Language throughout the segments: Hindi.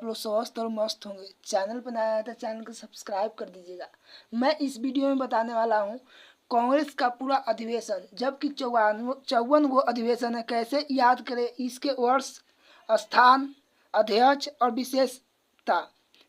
आप लोग स्वस्थ और मस्त होंगे। चैनल पर नया है तो चैनल को सब्सक्राइब कर दीजिएगा। मैं इस वीडियो में बताने वाला हूँ कांग्रेस का पूरा अधिवेशन, जबकि 54 अधिवेशन है, कैसे याद करें, इसके वर्ष, स्थान, अध्यक्ष और विशेषता।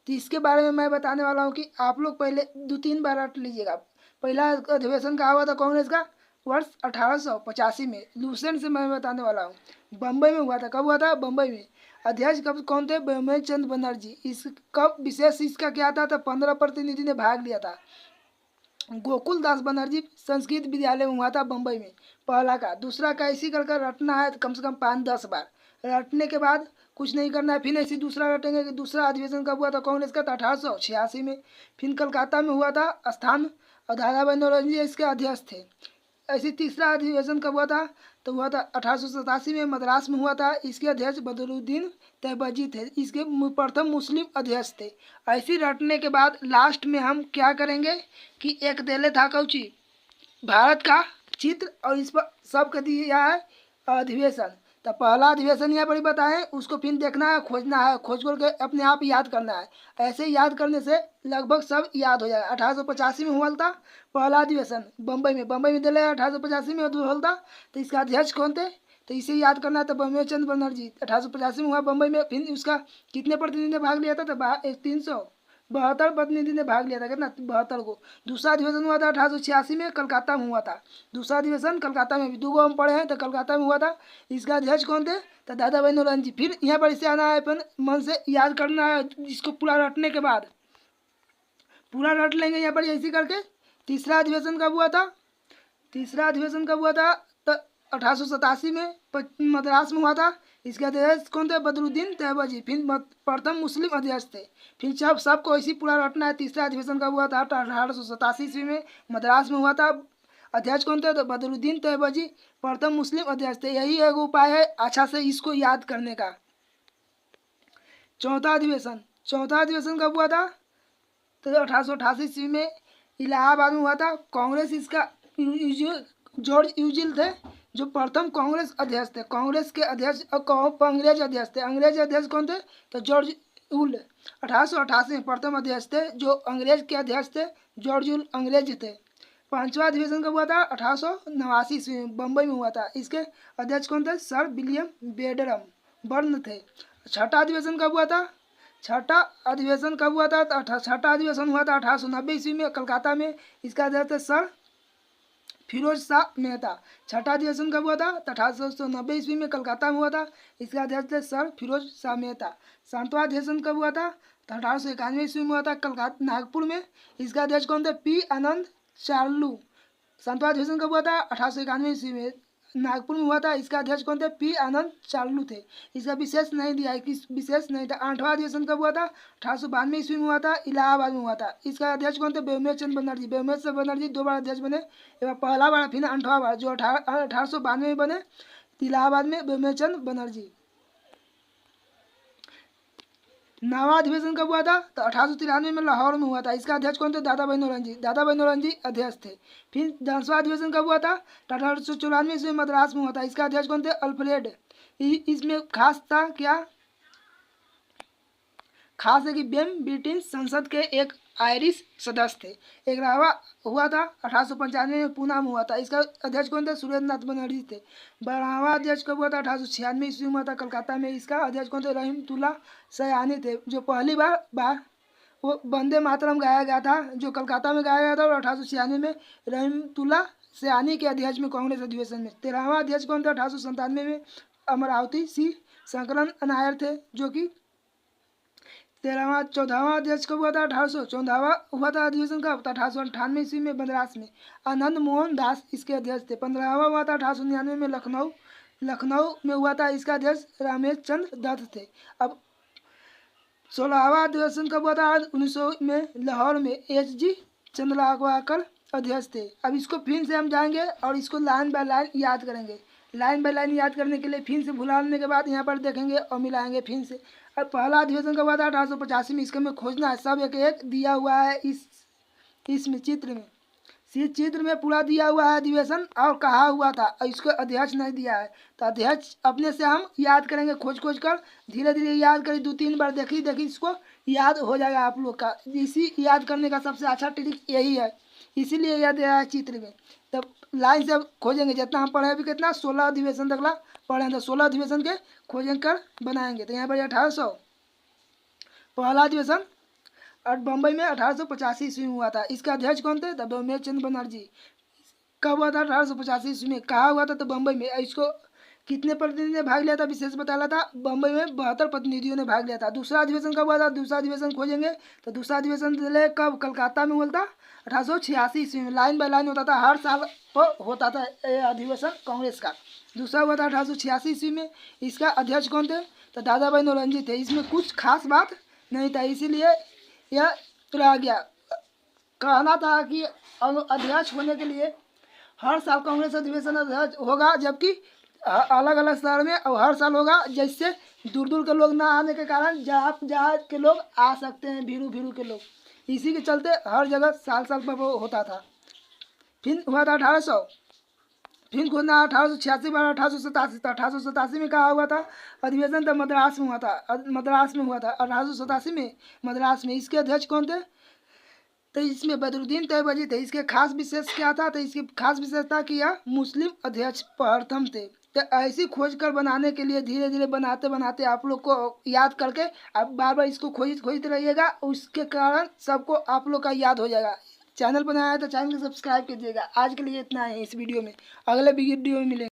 तो इसके बारे में मैं बताने वाला हूँ कि आप लोग पहले 2-3 बार रट लीजिएगा। पहला अधिवेशन कहाँ हुआ था कांग्रेस का? वर्ष 1885 में। दूसरे से मैं बताने वाला हूँ बम्बई में हुआ था। कब हुआ था? बम्बई में। अध्यक्ष कब कौन थे? ब्रह्मेश चंद्र बनर्जी। इस कब विशेष इसका क्या था? 15 प्रतिनिधि ने भाग लिया था। गोकुल दास बनर्जी संस्कृत विद्यालय में हुआ था बम्बई में, पहला का। दूसरा का इसी कर रटना है कम से कम 5-10 बार। रटने के बाद कुछ नहीं करना है, फिर ऐसी दूसरा रटेंगे कि दूसरा अधिवेशन कब हुआ था कांग्रेस का? 1886 में। फिर कलकत्ता में हुआ था स्थान, और दादा भाई नौरोजी इसके अध्यक्ष थे। ऐसे तीसरा अधिवेशन कब हुआ था? तो हुआ था 1887 में, मद्रास में हुआ था। इसके अध्यक्ष बदरुद्दीन तैयबजी थे, इसके प्रथम मुस्लिम अध्यक्ष थे। ऐसी रटने के बाद लास्ट में हम क्या करेंगे कि एक देले था कौची, भारत का चित्र, और इस पर सब दिया है अधिवेशन। तो पहला अधिवेशन यहाँ पर ही बताएं, उसको फिर देखना है, खोजना है, खोज करके अपने आप याद करना है। ऐसे याद करने से लगभग सब याद हो जाएगा। 1885 में हुआ था पहला अधिवेशन बम्बई में दिल्ली 1885 में हुआ था। तो इसका अध्यक्ष कौन थे? तो इसे याद करना है। तो ब्रह्मेश चंद्र बनर्जी 1885 में हुआ बम्बई में। फिर उसका कितने प्रतिनिधि ने भाग लिया था? तो 372 प्रतिनिधि ने भाग लिया था। कितना? 72 को। दूसरा अधिवेशन हुआ था 1886 में, कलकत्ता में हुआ था। दूसरा अधिवेशन कलकत्ता में भी 2 हम पढ़े हैं, तो कलकत्ता में हुआ था। इसका अध्यक्ष कौन थे? तो दादा भाई नौरोजी। फिर यहाँ पर इसे आना है, अपन मन से याद करना है। इसको पूरा रटने के बाद पूरा रट लेंगे यहाँ पर ऐसे करके। तीसरा अधिवेशन कब हुआ था? तीसरा अधिवेशन कब हुआ था? तो 1887 में मद्रास में हुआ था। इसके अध्यक्ष कौन थे? बदरुद्दीन तैयबजी। फिर प्रथम मुस्लिम अध्यक्ष थे। फिर सबको ऐसी पूरा रटना है। तीसरा अधिवेशन कब हुआ था? 1887 ईस्वी में, मद्रास में हुआ था। अध्यक्ष कौन थे? तो बदरुद्दीन तैयबजी प्रथम मुस्लिम अध्यक्ष थे। यही एक उपाय है अच्छा से इसको याद करने का। चौथा अधिवेशन कब हुआ था? तो 1888 ईस्वी में इलाहाबाद में हुआ था। कांग्रेस इसका जॉर्ज यूजिल थे, जो प्रथम कांग्रेस अध्यक्ष थे। कांग्रेस के अध्यक्ष अंग्रेज अध्यक्ष थे। अंग्रेज अध्यक्ष कौन थे? तो जॉर्ज यूल 1888 में प्रथम अध्यक्ष थे, जो अंग्रेज के अध्यक्ष थे। जॉर्ज यूल अंग्रेज थे। पांचवा अधिवेशन कब हुआ था? 1889 ईस्वी में, बम्बई में हुआ था। इसके अध्यक्ष कौन थे? सर विलियम बेडरम बर्न थे। छठा अधिवेशन कब हुआ था? छठा अधिवेशन हुआ था 1890 ईस्वी में, कलकत्ता में। इसका अध्यक्ष थे सर फिरोज शाह मेहता। छठा अधिवेशन कब हुआ था? 1890 ईस्वी में, कलकत्ता में हुआ था। इसका अध्यक्ष थे सर फिरोज शाह मेहता। सातवां अधिवेशन कब हुआ था? 1891 ईस्वी में हुआ था, कलकत्ता नागपुर में। इसका अध्यक्ष कौन थे? पी आनंद चार्लू। सातवां अधिवेशन कब हुआ था? 1891 ईस्वी में, नागपुर में हुआ था। इसका अध्यक्ष कौन थे? पी आनंद चार्लू थे। इसका विशेष नहीं दिया है, किस विशेष नहीं था। आठवां अधिवेशन कब हुआ था? 1892 ईस्वी में हुआ था, इलाहाबाद में हुआ था। इसका अध्यक्ष कौन थे? ब्रह्मेश चंद्र बनर्जी। ब्रह्मेश चंद्र बनर्जी 2 बार अध्यक्ष बने, एक बार पहला बार, फिर 8वां बार, जो 1892 में बने इलाहाबाद में, ब्रह्मेश चंद्र बनर्जी। 9वां अधिवेशन कब हुआ था? तो 1893 में लाहौर में हुआ था। इसका अध्यक्ष कौन थे? दादा भाई नौरोजी। दादा भाई नौरोजी अध्यक्ष थे। फिर 10वां अधिवेशन कब हुआ था? 1894 ईस्वी में, मद्रास में हुआ था। इसका अध्यक्ष कौन थे? अल्फ्रेड। इसमें खास था क्या? खास है कि बेम ब्रिटिश संसद के एक आयरिश सदस्य थे। 11वां हुआ था 1895 में, पूना में हुआ था। इसका अध्यक्ष कौन थे? सुरेंद्र नाथ बनर्जी थे। 12वां अध्यक्ष कब हुआ था? 1896 ईस्वी में हुआ था, कलकत्ता में। इसका अध्यक्ष कौन थे? रहीमतुल्ला सयानी थे, जो पहली बार वो वंदे मातरम गाया गया था, जो कलकत्ता में गाया गया था। और 1896 में रहीमतुल्ला सयानी के अध्यक्ष में कांग्रेस अधिवेशन में। 13वां अध्यक्ष कौन थे? 1897 में अमरावती सी शंकरन नायर थे, जो कि 14वां अध्यक्ष कब हुआ था? 14वां हुआ था अधिवेशन का 1898 ईस्वी में, मद्रास में। आनंद मोहन दास इसके अध्यक्ष थे। 15वां हुआ था 1899 में, लखनऊ में हुआ था। इसका अध्यक्ष रमेश चंद्र दत्त थे। अब 16वां अधिवेशन कब हुआ था? 1900 में, लाहौर में। HG चंद्रलाकर अध्यक्ष थे। अब इसको फिर से हम जाएंगे और इसको लाइन बाय लाइन याद करेंगे। लाइन बाय लाइन याद करने के लिए फिर से भुलाने के बाद यहाँ पर देखेंगे और मिलाएंगे फिर से। अब पहला अधिवेशन कब हुआ था? 1885 में। इसके में खोजना है, सब एक एक दिया हुआ है इसमें चित्र में। इस चित्र में पूरा दिया हुआ है अधिवेशन और कहा हुआ था, और इसको अध्यक्ष नहीं दिया है, तो अध्यक्ष अपने से हम याद करेंगे, खोज खोज कर धीरे धीरे याद करें, 2-3 बार देखी इसको याद हो जाएगा आप लोग का। इसी याद करने का सबसे अच्छा ट्रिक यही है, इसीलिए याद दिया है चित्र में। तब लाइन से खोजेंगे, जितना हम पढ़े अभी कितना 16 अधिवेशन तक पढ़े, तो 16 अधिवेशन के खोजें कर बनाएंगे। तो यहाँ पर 1800 पहला अधिवेशन और बम्बई में 1885 ईस्वी में हुआ था। इसका अध्यक्ष कौन थे? तो बम्बई चंद्र बनर्जी। कब हुआ था? 1885 ईस्वी में। कहाँ हुआ था? तो बम्बई में। इसको कितने प्रतिनिधि ने भाग लिया था? विशेष बताया था, बम्बई में 72 प्रतिनिधियों ने भाग लिया था। दूसरा अधिवेशन कब हुआ था? दूसरा अधिवेशन खोजेंगे तो दूसरा अधिवेशन कब? कलकत्ता में हुआ था 1886 ईस्वी में। लाइन बाय लाइन होता था, हर साल होता था अधिवेशन कांग्रेस का। दूसरा हुआ था 1886 ईस्वी में। इसका अध्यक्ष कौन थे? तो दादा भाई नौरोजी थे। इसमें कुछ खास बात नहीं था, इसीलिए यह तुला गया। कहना था कि अध्यक्ष होने के लिए हर साल कांग्रेस अधिवेशन अध्यक्ष होगा, जबकि अलग अलग शहर में और हर साल होगा, जिससे दूर दूर के लोग ना आने के कारण जहाँ के लोग आ सकते हैं, भीरू के लोग। इसी के चलते हर जगह साल साल पर वो होता था। फिर हुआ था 1800, फिर खोजना 1886 बार 1887। 1887 में कहा हुआ था अधिवेशन? तो मद्रास में हुआ था, मद्रास में हुआ था 1887 में, मद्रास में। इसके अध्यक्ष कौन थे? तो इसमें बदरुद्दीन तैयबजी थे। इसके खास विशेष क्या था? तो इसकी खास विशेषता कि यह मुस्लिम अध्यक्ष प्रथम थे। तो ऐसी खोज कर बनाने के लिए धीरे धीरे बनाते बनाते आप लोग को याद करके आप बार बार इसको खोजते रहिएगा, उसके कारण सबको आप लोग का याद हो जाएगा। चैनल बनाया है तो चैनल को सब्सक्राइब कीजिएगा। आज के लिए इतना है इस वीडियो में, अगले वीडियो में मिलेंगे।